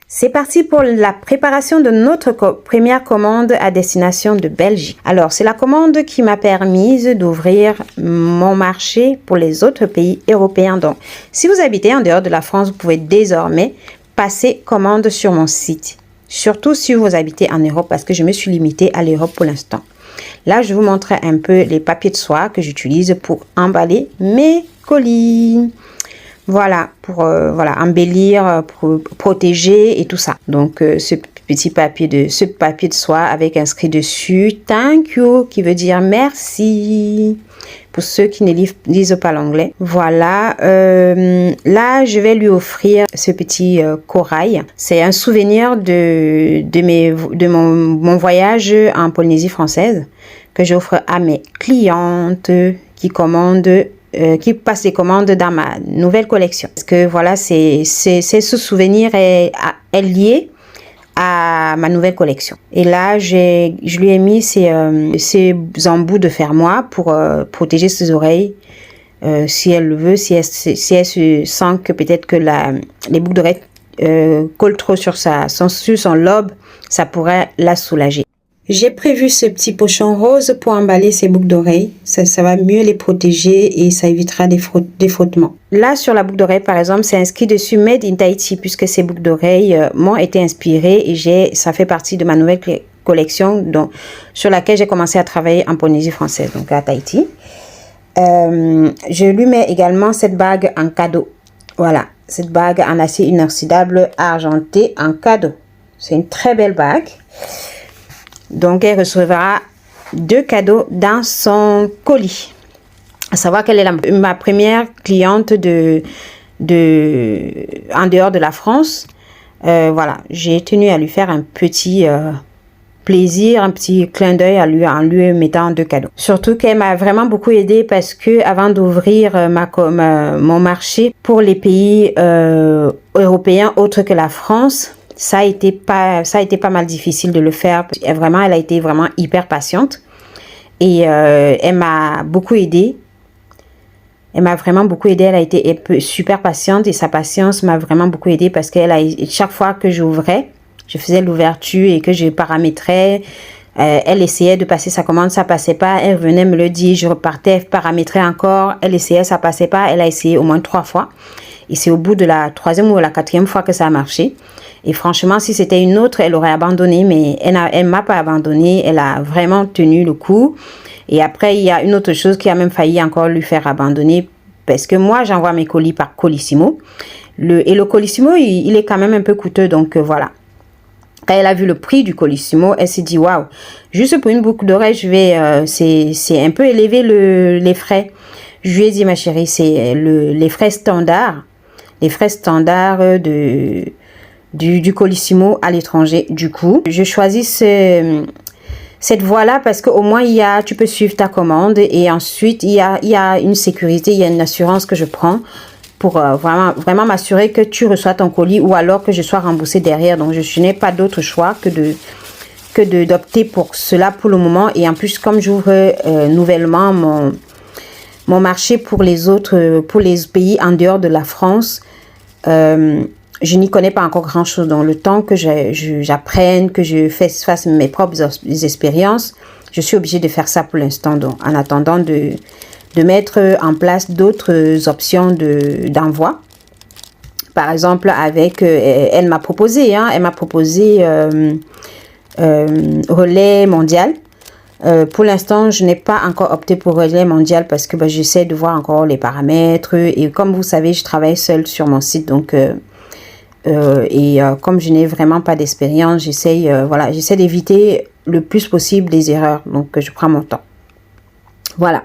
C'est parti pour la préparation de notre première commande à destination de Belgique. Alors, c'est la commande qui m'a permise d'ouvrir mon marché pour les autres pays européens. Donc, si vous habitez en dehors de la France, vous pouvez désormais passer commande sur mon site. Surtout si vous habitez en Europe, parce que je me suis limitée à l'Europe pour l'instant. Là, je vous montre un peu les papiers de soie que j'utilise pour emballer mes colis. Voilà, pour embellir, pour protéger et tout ça. Donc, ce papier de soie avec inscrit dessus « Thank you » qui veut dire « merci » pour ceux qui ne lisent pas l'anglais. Voilà, là, je vais lui offrir ce petit corail. C'est un souvenir de mon voyage en Polynésie française que j'offre à mes clientes qui commandent qui passe les commandes dans ma nouvelle collection. Parce que voilà, ce souvenir est lié à ma nouvelle collection. Et là, je lui ai mis ces embouts de fermoir pour protéger ses oreilles. Si elle le veut, si elle se sent que peut-être que les boucles d'oreilles collent trop sur son lobe, ça pourrait la soulager. J'ai prévu ce petit pochon rose pour emballer ces boucles d'oreilles. Ça va mieux les protéger et ça évitera des frottements. Là, sur la boucle d'oreille, par exemple, c'est inscrit dessus Made in Tahiti puisque ces boucles d'oreilles m'ont été inspirées et ça fait partie de ma nouvelle collection sur laquelle j'ai commencé à travailler en Polynésie française, donc à Tahiti. Je lui mets également cette bague en cadeau. Voilà, cette bague en acier inoxydable argenté en cadeau. C'est une très belle bague. Donc, elle recevra 2 cadeaux dans son colis. À savoir qu'elle est ma première cliente en dehors de la France. Voilà, j'ai tenu à lui faire un petit plaisir, un petit clin d'œil en lui mettant 2 cadeaux. Surtout qu'elle m'a vraiment beaucoup aidé parce que avant d'ouvrir mon marché pour les pays européens autres que la France, ça a été pas mal difficile de le faire. Vraiment, elle a été vraiment hyper patiente et elle m'a beaucoup aidée. Elle m'a vraiment beaucoup aidée. Elle a été super patiente et sa patience m'a vraiment beaucoup aidée parce chaque fois que j'ouvrais, je faisais l'ouverture et que je paramétrais. Elle essayait de passer sa commande, ça passait pas. Elle venait me le dire, je repartais, paramétrais encore. Elle essayait, ça passait pas. Elle a essayé au moins 3 fois. Et c'est au bout de la 3e ou la 4e fois que ça a marché. Et franchement, si c'était une autre, elle aurait abandonné. Mais elle m'a pas abandonné. Elle a vraiment tenu le coup. Et après, il y a une autre chose qui a même failli encore lui faire abandonner. Parce que moi, j'envoie mes colis par Colissimo. Et le Colissimo, il est quand même un peu coûteux. Donc voilà. Quand elle a vu le prix du Colissimo, elle s'est dit, waouh, juste pour une boucle d'oreille, c'est un peu élevé les frais. Je lui ai dit, ma chérie, c'est les frais standards. Les frais standards du Colissimo à l'étranger. Du coup, je choisis cette voie-là parce qu'au moins, tu peux suivre ta commande et ensuite, il y a une sécurité, il y a une assurance que je prends pour vraiment m'assurer que tu reçois ton colis ou alors que je sois remboursée derrière. Donc, je n'ai pas d'autre choix que d'opter pour cela pour le moment. Et en plus, comme j'ouvre nouvellement mon marché pour les pays en dehors de la France, je n'y connais pas encore grand chose. Donc, le temps que j'apprenne, que je fasse mes propres expériences, je suis obligée de faire ça pour l'instant. Donc, en attendant de mettre en place d'autres options d'envoi. Par exemple, elle m'a proposé Relais Mondial. Pour l'instant, je n'ai pas encore opté pour Relais Mondial parce que j'essaie de voir encore les paramètres. Et comme vous savez, je travaille seule sur mon site. Donc, comme je n'ai vraiment pas d'expérience, j'essaie d'éviter le plus possible des erreurs. Donc, je prends mon temps. Voilà.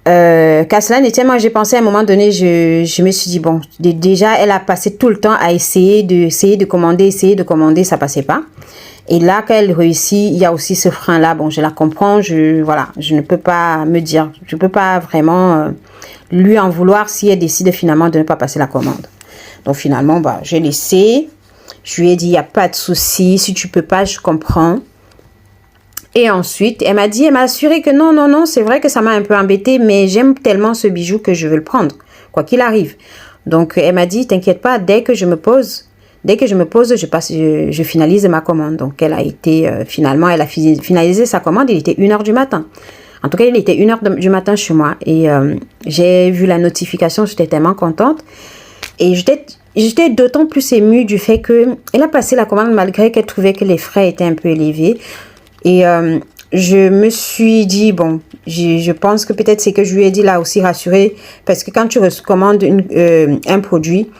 Qu'à cela n'était, moi j'ai pensé à un moment donné, je me suis dit bon, déjà elle a passé tout le temps à essayer de commander, ça passait pas. Et là quand elle réussit, il y a aussi ce frein là. Bon, je la comprends, je ne peux pas je peux pas vraiment lui en vouloir si elle décide finalement de ne pas passer la commande. Donc finalement, j'ai laissé. Je lui ai dit il y a pas de souci, si tu peux pas, je comprends. Et ensuite, elle m'a assuré que non, c'est vrai que ça m'a un peu embêté, mais j'aime tellement ce bijou que je veux le prendre, quoi qu'il arrive. Donc, elle m'a dit, t'inquiète pas, dès que je me pose, Dès que je me pose, je finalise ma commande. Donc, elle a été, finalement, elle a finalisé sa commande. Il était 1h du matin. En tout cas, il était 1h du matin chez moi. Et j'ai vu la notification, j'étais tellement contente. Et j'étais d'autant plus émue du fait qu'elle a passé la commande malgré qu'elle trouvait que les frais étaient un peu élevés. Et je me suis dit, bon, je pense que peut-être c'est que je lui ai dit là aussi rassurée. Parce que quand tu commandes un produit,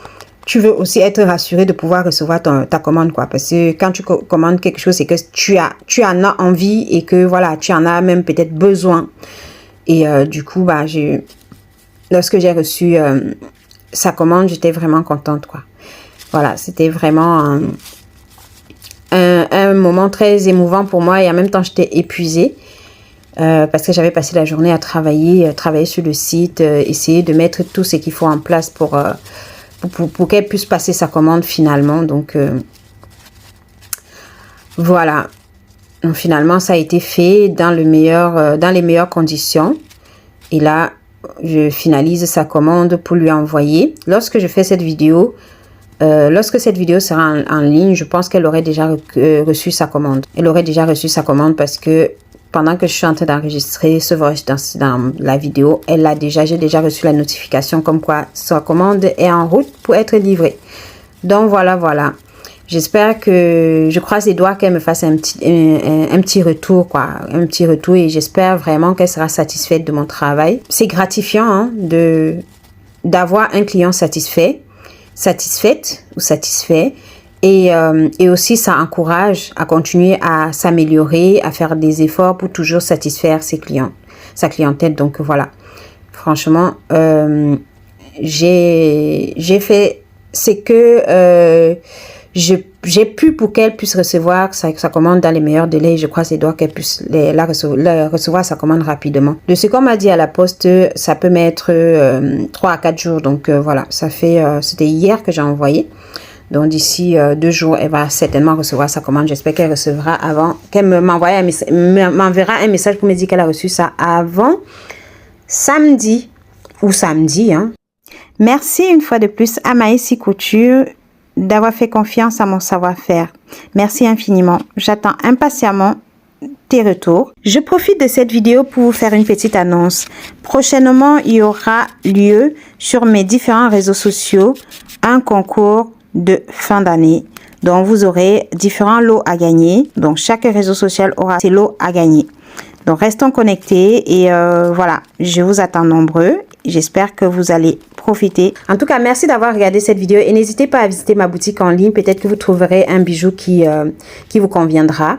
tu veux aussi être rassuré de pouvoir recevoir ta commande, quoi. Parce que quand tu commandes quelque chose, c'est que tu en as envie et que, voilà, tu en as même peut-être besoin. Et du coup, bah, lorsque j'ai reçu sa commande, j'étais vraiment contente, quoi. Voilà, c'était vraiment un moment très émouvant pour moi et en même temps, j'étais épuisée. Parce que j'avais passé la journée à travailler sur le site, essayer de mettre tout ce qu'il faut en place pour qu'elle puisse passer sa commande finalement. Donc, voilà. Donc, finalement, ça a été fait dans les meilleures conditions. Et là, je finalise sa commande pour lui envoyer. Lorsque je fais cette vidéo, lorsque cette vidéo sera en ligne, je pense qu'elle aurait déjà reçu sa commande. Elle aurait déjà reçu sa commande parce que pendant que je suis en train d'enregistrer ce voice dans la vidéo, j'ai déjà reçu la notification comme quoi sa commande est en route pour être livrée. Donc voilà. J'espère je croise les doigts qu'elle me fasse un petit retour, quoi. Un petit retour et j'espère vraiment qu'elle sera satisfaite de mon travail. C'est gratifiant, hein, d'avoir un client satisfaite ou satisfait. Et aussi, ça encourage à continuer à s'améliorer, à faire des efforts pour toujours satisfaire sa clientèle. Donc, voilà. Franchement, j'ai fait ce que j'ai pu pour qu'elle puisse recevoir sa commande dans les meilleurs délais. Je crois que c'est doit qu'elle puisse recevoir sa commande rapidement. De ce qu'on m'a dit à la poste, ça peut mettre 3 à 4 jours. Donc, voilà. C'était hier que j'ai envoyé. Donc, d'ici 2 jours, elle va certainement recevoir sa commande. J'espère qu'elle recevra avant, qu'elle m'enverra un message pour me dire qu'elle a reçu ça avant samedi ou samedi. Hein. Merci une fois de plus à Maïsi Couture d'avoir fait confiance à mon savoir-faire. Merci infiniment. J'attends impatiemment tes retours. Je profite de cette vidéo pour vous faire une petite annonce. Prochainement, il y aura lieu sur mes différents réseaux sociaux un concours de fin d'année. Donc, vous aurez différents lots à gagner. Donc, chaque réseau social aura ses lots à gagner. Donc, restons connectés et voilà, je vous attends nombreux. J'espère que vous allez profiter. En tout cas, merci d'avoir regardé cette vidéo et n'hésitez pas à visiter ma boutique en ligne. Peut-être que vous trouverez un bijou qui vous conviendra.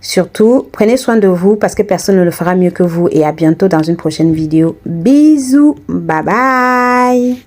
Surtout, prenez soin de vous parce que personne ne le fera mieux que vous et à bientôt dans une prochaine vidéo. Bisous, bye bye.